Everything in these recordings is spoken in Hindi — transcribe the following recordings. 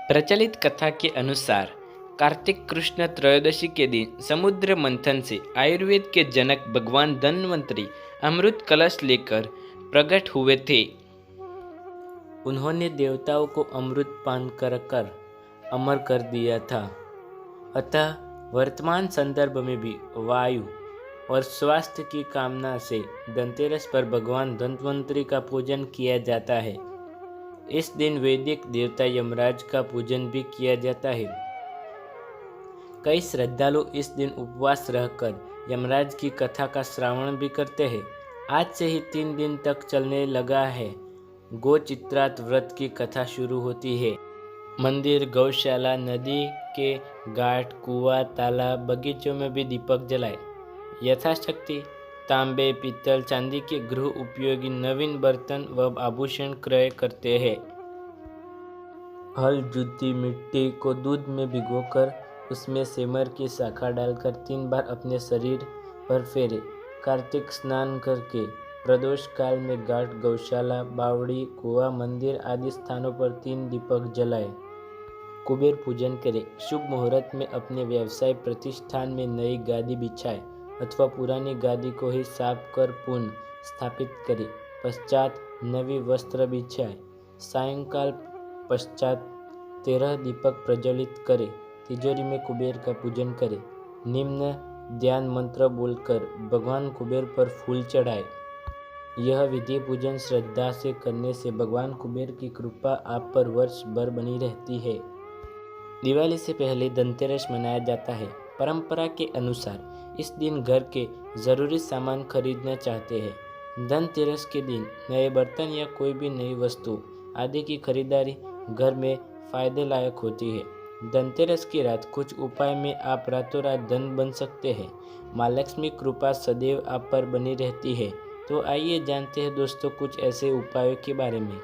प्रचलित कथा के अनुसार कार्तिक कृष्ण त्रयोदशी के दिन समुद्र मंथन से आयुर्वेद के जनक भगवान धन्वंतरी अमृत कलश लेकर प्रकट हुए थे। उन्होंने देवताओं को अमृत पान कर अमर कर दिया था। अतः वर्तमान संदर्भ में भी वायु और स्वास्थ्य की कामना से धनतेरस पर भगवान धन्वंतरी का पूजन किया जाता है। इस दिन वैदिक देवता यमराज का पूजन भी किया जाता है। कई श्रद्धालु इस दिन उपवास रहकर यमराज की कथा का श्रवण भी करते हैं। आज से ही 3 दिन तक चलने लगा है गोचित्रात व्रत की कथा शुरू होती है। मंदिर, गौशाला, नदी के घाट, कुआं, तालाब, बगीचों में भी दीपक जलाए। यथाशक्ति तांबे, पीतल, चांदी के गृह उपयोगी नवीन बर्तन व आभूषण क्रय करते हैं। हल जुती मिट्टी को दूध में भिगोकर उसमें सेमर की शाखा डालकर 3 बार अपने शरीर पर फेरे। कार्तिक स्नान करके प्रदोष काल में घाट, गौशाला, बावड़ी, कुआं, मंदिर आदि स्थानों पर 3 दीपक जलाए। कुबेर पूजन करें। शुभ मुहूर्त में अपने व्यवसाय प्रतिष्ठान में नई गादी बिछाए अथवा पुरानी गादी को ही साफ कर पुनः स्थापित करें। पश्चात नवी वस्त्र बिछाए। सायंकाल पश्चात 13 दीपक प्रज्वलित करें। तिजोरी में कुबेर का पूजन करें। निम्न ध्यान मंत्र बोलकर भगवान कुबेर पर फूल चढ़ाए। यह विधि पूजन श्रद्धा से करने से भगवान कुबेर की कृपा आप पर वर्ष भर बनी रहती है। दिवाली से पहले धनतेरस मनाया जाता है। परंपरा के अनुसार इस दिन घर के जरूरी सामान खरीदना चाहते हैं। धनतेरस के दिन नए बर्तन या कोई भी नई वस्तु आदि की खरीदारी घर में फायदे लायक होती है। धनतेरस की रात कुछ उपाय में आप रातों रात धन बन सकते हैं। माँ लक्ष्मी कृपा सदैव आप पर बनी रहती है। तो आइए जानते हैं दोस्तों कुछ ऐसे उपायों के बारे में।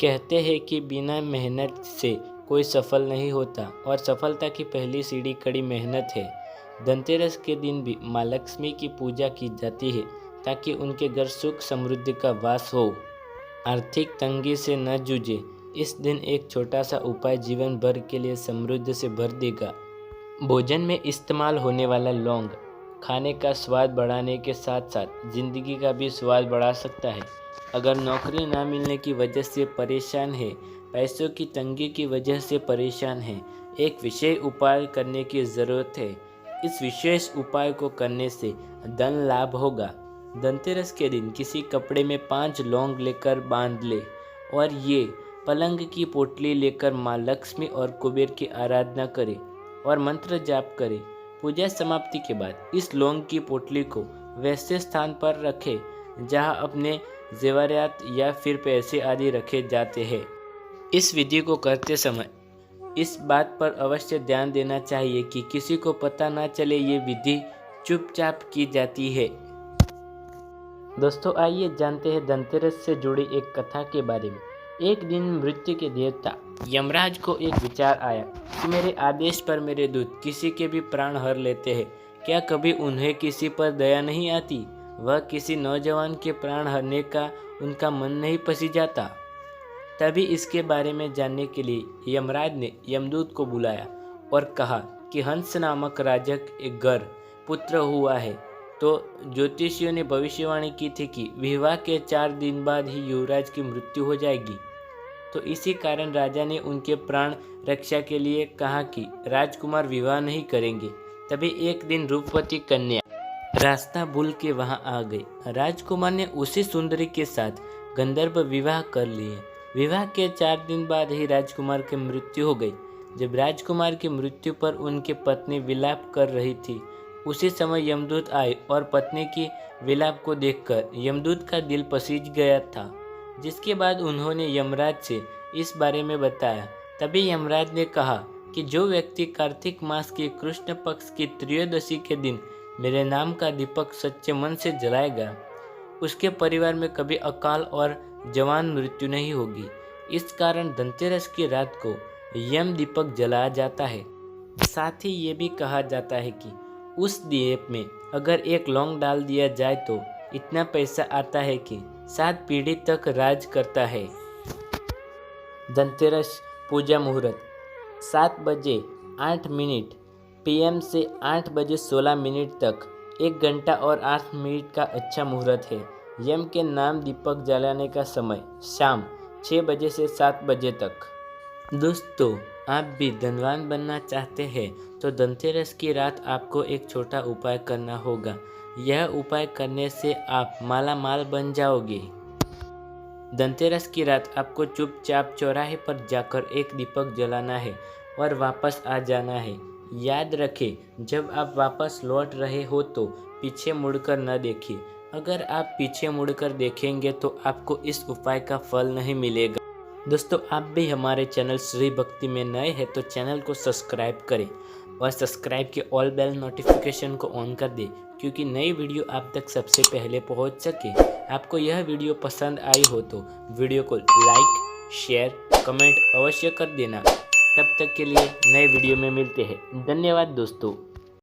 कहते हैं कि बिना मेहनत से कोई सफल नहीं होता और सफलता की पहली सीढ़ी कड़ी मेहनत है। धनतेरस के दिन भी माँ लक्ष्मी की पूजा की जाती है ताकि उनके घर सुख समृद्धि का वास हो, आर्थिक तंगी से न जूझे। इस दिन एक छोटा सा उपाय जीवन भर के लिए समृद्धि से भर देगा। भोजन में इस्तेमाल होने वाला लौंग खाने का स्वाद बढ़ाने के साथ साथ जिंदगी का भी स्वाद बढ़ा सकता है। अगर नौकरी ना मिलने की वजह से परेशान है, पैसों की तंगी की वजह से परेशान है, एक विशेष उपाय करने की ज़रूरत है। इस विशेष उपाय को करने से धन लाभ होगा। धनतेरस के दिन किसी कपड़े में 5 लौंग लेकर बांध ले और ये पलंग की पोटली लेकर माँ लक्ष्मी और कुबेर की आराधना करे और मंत्र जाप करे। पूजा समाप्ति के बाद इस लौंग की पोटली को वैसे स्थान पर रखें जहां अपने जेवरात या फिर पैसे आदि रखे जाते हैं। इस विधि को करते समय इस बात पर अवश्य ध्यान देना चाहिए कि किसी को पता ना चले ये विधि चुपचाप की जाती है। दोस्तों आइए जानते हैं धनतेरस से जुड़ी एक कथा के बारे में। एक दिन मृत्यु के देवता यमराज को एक विचार आया कि मेरे आदेश पर मेरे दूत किसी के भी प्राण हर लेते हैं, क्या कभी उन्हें किसी पर दया नहीं आती? वह किसी नौजवान के प्राण हरने का उनका मन नहीं पसी जाता? तभी इसके बारे में जानने के लिए यमराज ने यमदूत को बुलाया और कहा कि हंस नामक राजक एक घर पुत्र हुआ है। तो ज्योतिषियों ने भविष्यवाणी की थी कि विवाह के 4 दिन बाद ही युवराज की मृत्यु हो जाएगी। तो इसी कारण राजा ने उनके प्राण रक्षा के लिए कहा कि राजकुमार विवाह नहीं करेंगे। तभी एक दिन रूपवती कन्या रास्ता भूल के वहां आ गई। राजकुमार ने उसी सुंदरी के साथ गंधर्व विवाह कर लिए। विवाह के 4 दिन बाद ही राजकुमार की मृत्यु हो गई। जब राजकुमार की मृत्यु पर उनकी पत्नी विलाप कर रही थी, उसी समय यमदूत आए और पत्नी की विलाप को देखकर यमदूत का दिल पसीज गया था, जिसके बाद उन्होंने यमराज से इस बारे में बताया। तभी यमराज ने कहा कि जो व्यक्ति कार्तिक मास के कृष्ण पक्ष की त्रयोदशी के दिन मेरे नाम का दीपक सच्चे मन से जलाएगा, उसके परिवार में कभी अकाल और जवान मृत्यु नहीं होगी। इस कारण धनतेरस की रात को यम दीपक जलाया जाता है। साथ ही ये भी कहा जाता है कि उस दीप में अगर एक लौंग डाल दिया जाए तो इतना पैसा आता है कि 7 पीढ़ी तक राज करता है। धनतेरस पूजा मुहूर्त 7 बजे 8 मिनट PM से 8 बजे 16 मिनट तक 1 घंटा और 8 मिनट का अच्छा मुहूर्त है। यम के नाम दीपक जलाने का समय शाम 6 बजे से 7 बजे तक। दोस्तों, आप भी धनवान बनना चाहते हैं तो धनतेरस की रात आपको एक छोटा उपाय करना होगा। यह उपाय करने से आप माला माल बन जाओगे। धनतेरस की रात आपको चुपचाप चौराहे पर जाकर एक दीपक जलाना है और वापस आ जाना है। याद रखें, जब आप वापस लौट रहे हो तो पीछे मुड़कर न देखें। अगर आप पीछे मुड़कर देखेंगे तो आपको इस उपाय का फल नहीं मिलेगा। दोस्तों, आप भी हमारे चैनल श्री भक्ति में नए हैं तो चैनल को सब्सक्राइब करें और सब्सक्राइब के ऑल बेल नोटिफिकेशन को ऑन कर दें, क्योंकि नई वीडियो आप तक सबसे पहले पहुंच सके। आपको यह वीडियो पसंद आई हो तो वीडियो को लाइक, शेयर, कमेंट अवश्य कर देना। तब तक के लिए नए वीडियो में मिलते हैं। धन्यवाद दोस्तों।